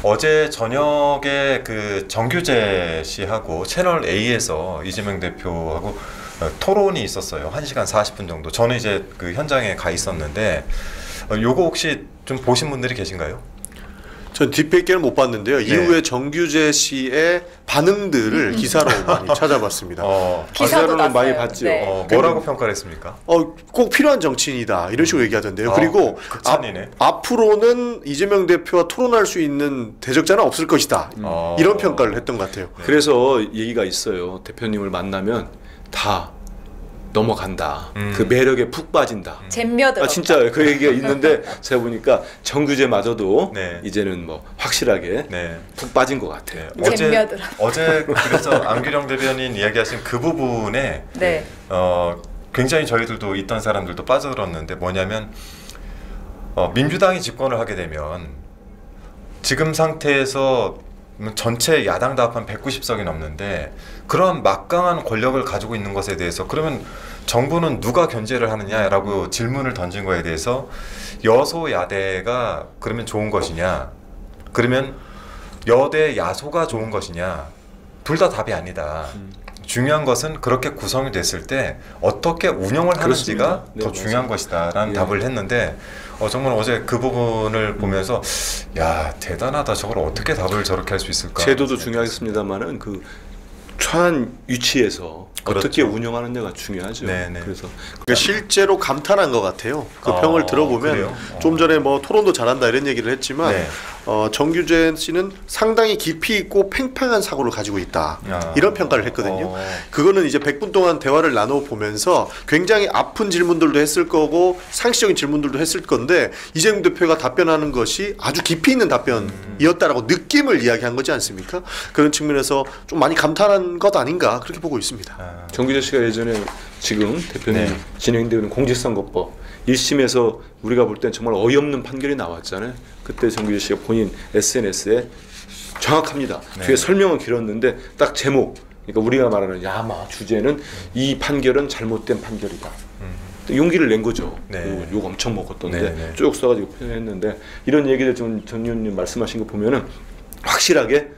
어제 저녁에 그 정규재 씨하고 채널 A에서 이재명 대표하고 토론이 있었어요. 1시간 40분 정도. 저는 이제 그 현장에 가 있었는데 요거 혹시 좀 보신 분들이 계신가요? 전 뒷백개는 못 봤는데요. 네. 이후에 정규재 씨의 반응들을 기사로 많이 찾아봤습니다. 기사로는 많이 봤죠. 네. 뭐라고 평가를 했습니까? 꼭 필요한 정치인이다 이런 식으로 얘기하던데요. 그리고 극찬이네. 앞으로는 이재명 대표와 토론할 수 있는 대적자는 없을 것이다. 이런 평가를 했던 것 같아요. 그래서 얘기가 있어요. 대표님을 만나면 다 넘어간다. 그 매력에 푹 빠진다. 잼며들었다. 진짜 그 얘기가 있는데 제가 보니까 정규제마저도 네. 이제는 뭐 확실하게 네. 푹 빠진 것 같아요. 어제 그래서 안규령 대변인 이야기하신 그 부분에 네. 굉장히 저희들도 있던 사람들도 빠져들었는데 뭐냐면 민주당이 집권을 하게 되면 지금 상태에서 전체 야당 다 합한 190석이 넘는데 그런 막강한 권력을 가지고 있는 것에 대해서 그러면 정부는 누가 견제를 하느냐라고 질문을 던진 거에 대해서 여소야대가 그러면 좋은 것이냐, 그러면 여대 야소가 좋은 것이냐, 둘 다 답이 아니다. 중요한 것은 그렇게 구성이 됐을 때 어떻게 운영을 하는지가 네, 더 중요한 것이다라는 예. 답을 했는데 정말 어제 그 부분을 보면서 야 대단하다, 저걸 어떻게 답을 저렇게 할 수 있을까. 제도도 중요하겠습니다만은 그 처한 위치에서 그렇죠. 어떻게 운영하느냐가 중요하죠. 네네. 그래서 그러니까 실제로 감탄한 것 같아요. 그 평을 들어보면 그래요? 좀 전에 뭐 토론도 잘한다 이런 얘기를 했지만 네. 정규재 씨는 상당히 깊이 있고 팽팽한 사고를 가지고 있다. 이런 평가를 했거든요. 그거는 이제 100분 동안 대화를 나눠보면서 굉장히 아픈 질문들도 했을 거고 상식적인 질문들도 했을 건데 이재명 대표가 답변하는 것이 아주 깊이 있는 답변이었다라고 느낌을 이야기한 거지 않습니까? 그런 측면에서 좀 많이 감탄한 것 아닌가 그렇게 보고 있습니다. 정규재 씨가 예전에 지금 대표님 네. 진행되는 공직선거법 1심에서 우리가 볼 땐 정말 어이없는 판결이 나왔잖아요. 그때 정규재 씨가 본인 SNS에 정확합니다. 네. 뒤에 설명은 길었는데 딱 제목, 그러니까 우리가 말하는 야마 주제는 이 판결은 잘못된 판결이다. 용기를 낸 거죠. 네. 욕 엄청 먹었던데 네. 쭉 써가지고 표현했는데 이런 얘기들 좀 전 의원님 말씀하신 거 보면은 확실하게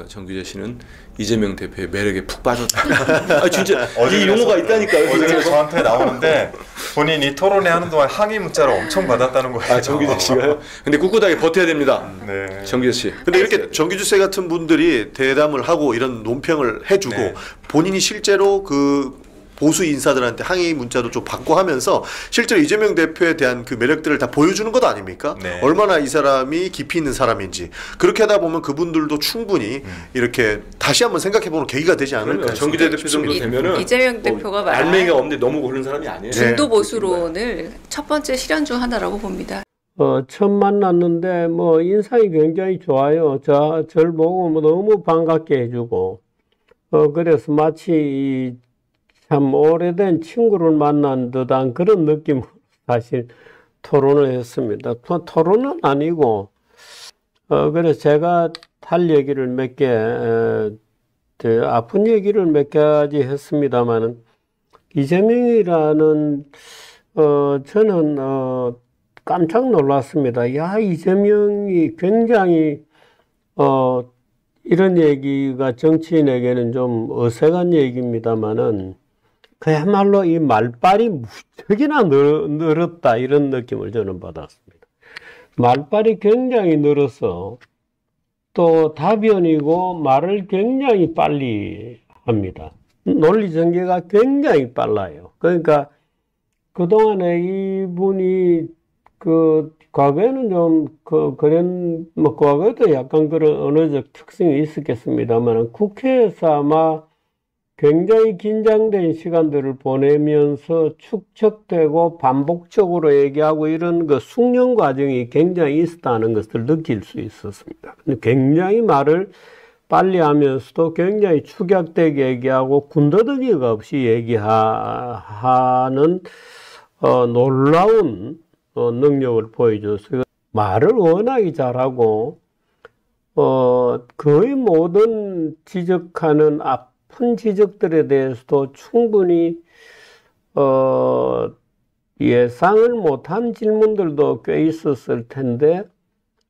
정규재 씨는 이재명 대표의 매력에 푹 빠졌다. 진짜 이 용어가 있다니까요. 어제 저한테 나오는데 본인이 토론회 하는 동안 항의 문자를 엄청 받았다는 거예요. 정규재 씨가요? 근데 꿋꿋하게 버텨야 됩니다. 네. 정규재 씨. 근데 이렇게 정규재 씨 같은 분들이 대담을 하고 이런 논평을 해주고 네. 본인이 실제로 그 보수 인사들한테 항의 문자도 좀 받고 하면서 실제로 이재명 대표에 대한 그 매력들을 다 보여주는 것 아닙니까? 네. 얼마나 이 사람이 깊이 있는 사람인지 그렇게 하다 보면 그분들도 충분히 이렇게 다시 한번 생각해보는 계기가 되지 않을까. 정규재 대표 정도 되면은 이재명 대표가 말한 알맹이가 없는데 너무 고른 사람이 아니에요. 중도 보수론을 첫 번째 실현 중 하나라고 봅니다. 처음 만났는데 뭐 인상이 굉장히 좋아요. 절 보고 뭐 너무 반갑게 해주고 그래서 마치 참 오래된 친구를 만난 듯한 그런 느낌으로 사실 토론을 했습니다. 토론은 아니고 그래서 제가 할 얘기를 몇 개 아픈 얘기를 몇 가지 했습니다마는 이재명이라는 저는 깜짝 놀랐습니다. 야, 이재명이 굉장히 이런 얘기가 정치인에게는 좀 어색한 얘기입니다마는 그야말로 이 말빨이 무척이나 늘었다 이런 느낌을 저는 받았습니다. 말빨이 굉장히 늘어서 또 답변이고 말을 굉장히 빨리 합니다. 논리 전개가 굉장히 빨라요. 그러니까 그동안에 이분이 과거에는 좀 그런 뭐 과거에도 약간 그런 언어적 특성이 있었겠습니다만 국회에서 아마 굉장히 긴장된 시간들을 보내면서 축적되고 반복적으로 얘기하고 이런 그 숙련 과정이 굉장히 있었다는 것을 느낄 수 있었습니다. 근데 굉장히 말을 빨리 하면서도 굉장히 축약되게 얘기하고 군더더기가 없이 얘기하는 놀라운 능력을 보여줬어요. 말을 워낙에 잘하고 거의 모든 지적하는 아픈 지적들에 대해서도 충분히 예상을 못한 질문들도 꽤 있었을 텐데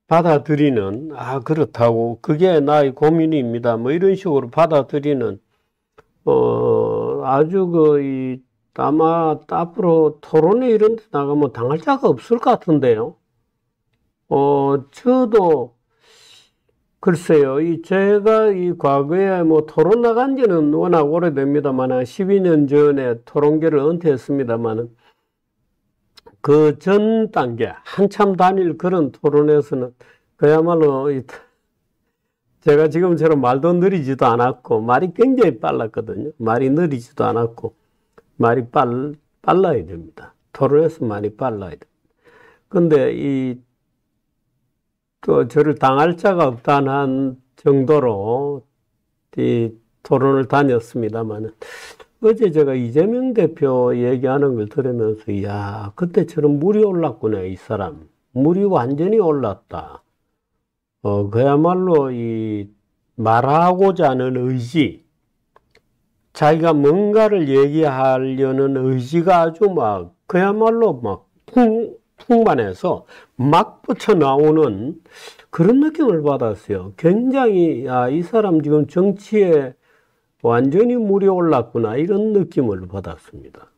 받아들이는, 그렇다고, 그게 나의 고민입니다. 뭐 이런 식으로 받아들이는, 아주 아마 앞으로 토론회 이런 데 나가면 당할 자가 없을 것 같은데요. 저도, 글쎄요, 제가 과거에 뭐 토론 나간 지는 워낙 오래됩니다만, 12년 전에 토론계를 은퇴했습니다만, 그 전 단계, 한참 다닐 그런 토론에서는 그야말로 제가 지금처럼 말도 느리지도 않았고, 말이 굉장히 빨랐거든요. 말이 느리지도 않았고, 말이 빨라야 됩니다. 토론에서 말이 빨라야 됩니다. 근데 또 저를 당할 자가 없다는 정도로 이 토론을 다녔습니다만, 어제 제가 이재명 대표 얘기하는 걸 들으면서, 이야, 그때처럼 물이 올랐구나, 이 사람. 물이 완전히 올랐다. 그야말로 말하고자 하는 의지, 자기가 뭔가를 얘기하려는 의지가 아주 그야말로 풍만해서 막 뻗쳐 나오는 그런 느낌을 받았어요. 굉장히, 이 사람 지금 정치에 완전히 물이 올랐구나, 이런 느낌을 받았습니다.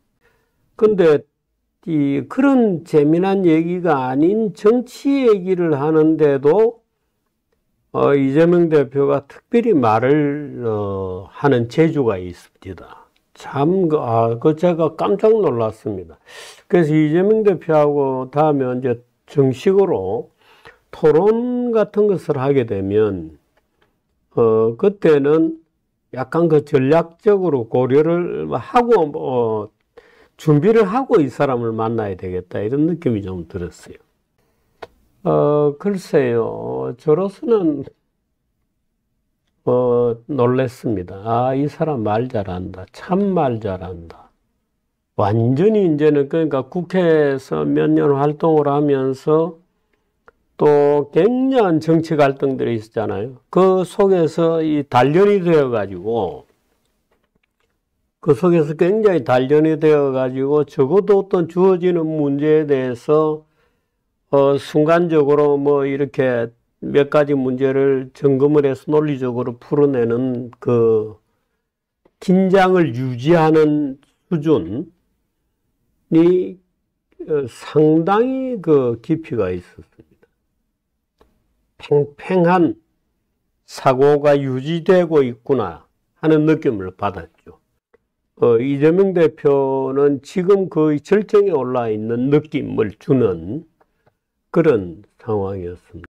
근데 그런 재미난 얘기가 아닌 정치 얘기를 하는데도 이재명 대표가 특별히 말을 하는 재주가 있습니다. 참, 제가 깜짝 놀랐습니다. 그래서 이재명 대표하고 다음에 이제 정식으로 토론 같은 것을 하게 되면, 그때는 약간 전략적으로 고려를 하고, 준비를 하고 이 사람을 만나야 되겠다, 이런 느낌이 좀 들었어요. 글쎄요, 저로서는, 놀랬습니다. 이 사람 말 잘한다. 참 말 잘한다. 완전히 이제는, 그러니까 국회에서 몇 년 활동을 하면서 또 굉장한 정치 갈등들이 있었잖아요. 그 속에서 단련이 되어가지고, 적어도 어떤 주어지는 문제에 대해서, 순간적으로 뭐 이렇게 몇 가지 문제를 점검을 해서 논리적으로 풀어내는 긴장을 유지하는 수준이 상당히 깊이가 있었습니다. 팽팽한 사고가 유지되고 있구나 하는 느낌을 받았죠. 이재명 대표는 지금 거의 절정에 올라 있는 느낌을 주는 그런 상황이었습니다.